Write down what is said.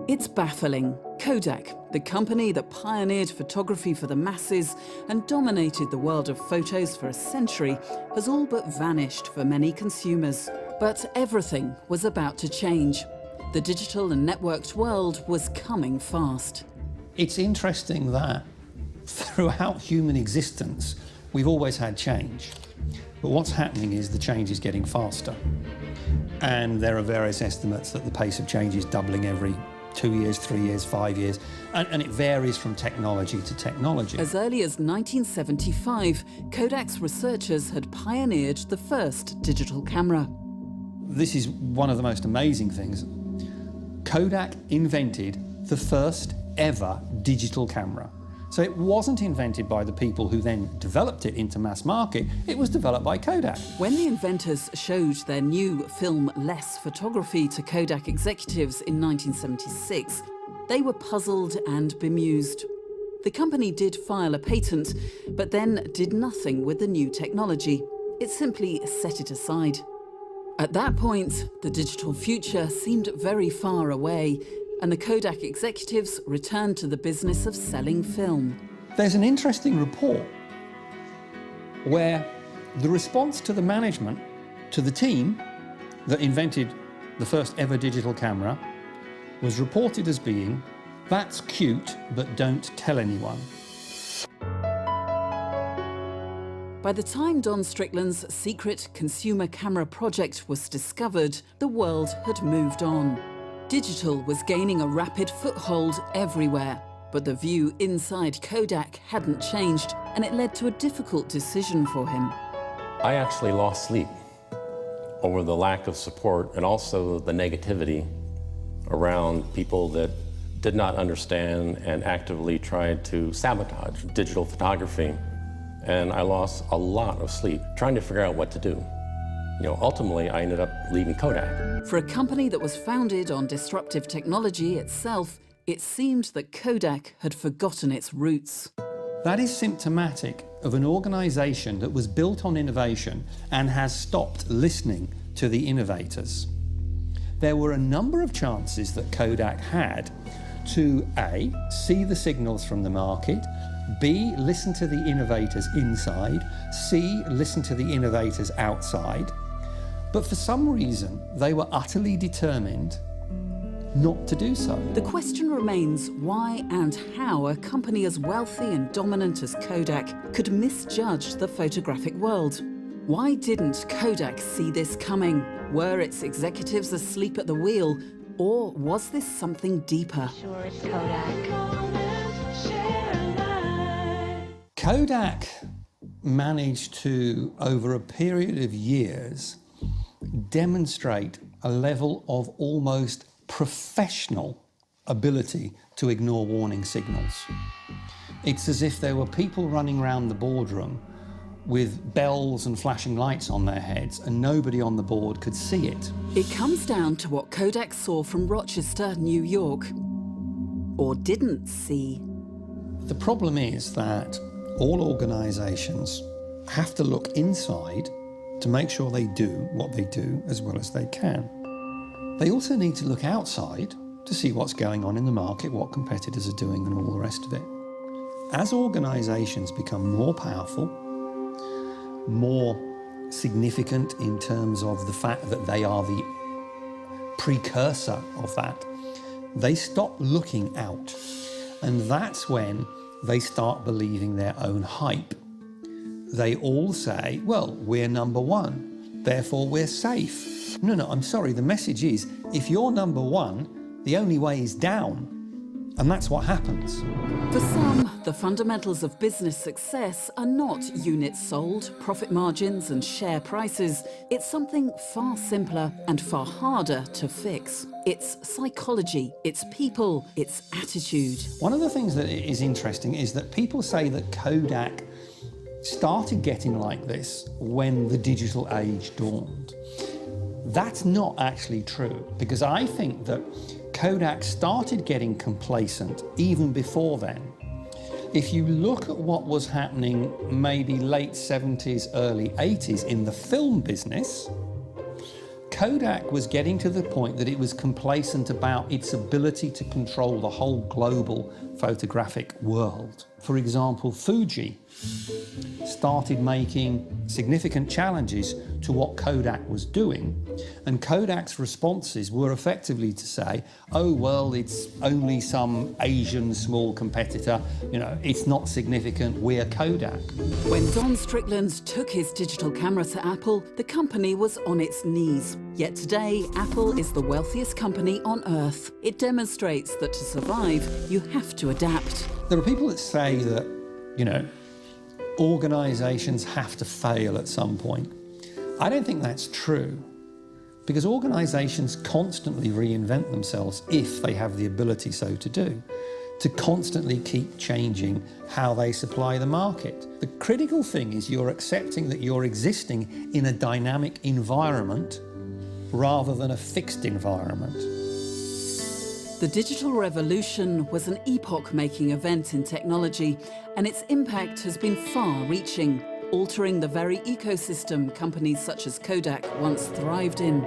It's baffling. Kodak, the company that pioneered photography for the masses and dominated the world of photos for a century, has all but vanished for many consumers. But everything was about to change. The digital and networked world was coming fast. It's interesting that throughout human existence, we've always had change. But what's happening is the change is getting faster. And there are various estimates that the pace of change is doubling every 2 years, 3 years, 5 years, and it varies from technology to technology. As early as 1975, Kodak's researchers had pioneered the first digital camera. This is one of the most amazing things. Kodak invented the first ever digital camera. So it wasn't invented by the people who then developed it into mass market, it was developed by Kodak. When the inventors showed their new film-less photography to Kodak executives in 1976, they were puzzled and bemused. The company did file a patent, but then did nothing with the new technology. It simply set it aside. At that point, the digital future seemed very far away, and the Kodak executives returned to the business of selling film. There's an interesting report where the response to the management, to the team that invented the first ever digital camera, was reported as being, "That's cute, but don't tell anyone." By the time Don Strickland's secret consumer camera project was discovered, the world had moved on. Digital was gaining a rapid foothold everywhere, but the view inside Kodak hadn't changed, and it led to a difficult decision for him. I actually lost sleep over the lack of support and also the negativity around people that did not understand and actively tried to sabotage digital photography. And I lost a lot of sleep trying to figure out what to do. Ultimately, I ended up leaving Kodak. For a company that was founded on disruptive technology itself, it seemed that Kodak had forgotten its roots. That is symptomatic of an organisation that was built on innovation and has stopped listening to the innovators. There were a number of chances that Kodak had to A, see the signals from the market, B, listen to the innovators inside, C, listen to the innovators outside. But for some reason, they were utterly determined not to do so. The question remains why and how a company as wealthy and dominant as Kodak could misjudge the photographic world. Why didn't Kodak see this coming? Were its executives asleep at the wheel? Or was this something deeper? Sure, it's Kodak. Kodak managed to, over a period of years, demonstrate a level of almost professional ability to ignore warning signals. It's as if there were people running around the boardroom with bells and flashing lights on their heads and nobody on the board could see it. It comes down to what Kodak saw from Rochester, New York, or didn't see. The problem is that all organisations have to look inside to make sure they do what they do as well as they can. They also need to look outside to see what's going on in the market, what competitors are doing and all the rest of it. As organisations become more powerful, more significant in terms of the fact that they are the precursor of that, they stop looking out. And that's when they start believing their own hype. They all say, well, we're number one, therefore we're safe. No, I'm sorry, the message is, if you're number one, the only way is down. And that's what happens. For some, the fundamentals of business success are not units sold, profit margins and share prices. It's something far simpler and far harder to fix. It's psychology, it's people, it's attitude. One of the things that is interesting is that people say that Kodak started getting like this when the digital age dawned. That's not actually true, because I think that Kodak started getting complacent even before then. If you look at what was happening maybe late 70s, early 80s in the film business, Kodak was getting to the point that it was complacent about its ability to control the whole global photographic world. For example, Fuji started making significant challenges to what Kodak was doing, and Kodak's responses were effectively to say, oh, well, it's only some Asian small competitor, you know, it's not significant, we're Kodak. When Don Strickland took his digital camera to Apple, the company was on its knees. Yet today, Apple is the wealthiest company on earth. It demonstrates that to survive, you have to adapt. There are people that say that, you know, organisations have to fail at some point. I don't think that's true, because organisations constantly reinvent themselves if they have the ability so to do, to constantly keep changing how they supply the market. The critical thing is you're accepting that you're existing in a dynamic environment rather than a fixed environment. The digital revolution was an epoch-making event in technology, and its impact has been far-reaching, altering the very ecosystem companies such as Kodak once thrived in.